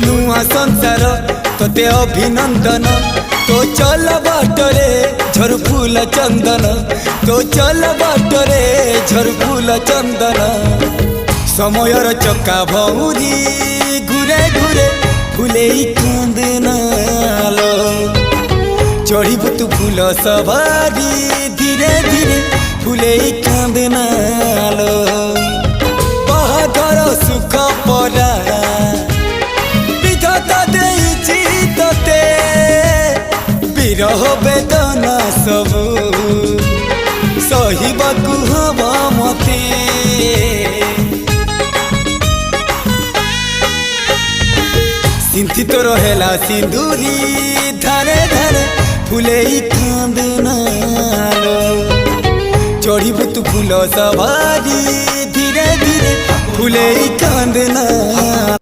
नुआ संसार तोते अभिनंदन तो चल बाटरे झर फूल चंदन तो चल बाटरे झर फूल चंदन समयर चक्का भौरी घुरे घुरे फुले कांदनालो चढ़ीबु तू फूल सवारी धीरे धीरे फुले कांदनालो बाहागर सुख परा विधाता देइछि तोते विरह वेदना सबु सहिबाकु हवा मते सिंथी तो रहेला सिंदूरी धारे धारे फुले कांदनालो चढ़ीबु तू फूल सवारी धीरे धीरे फुले कांदनालो।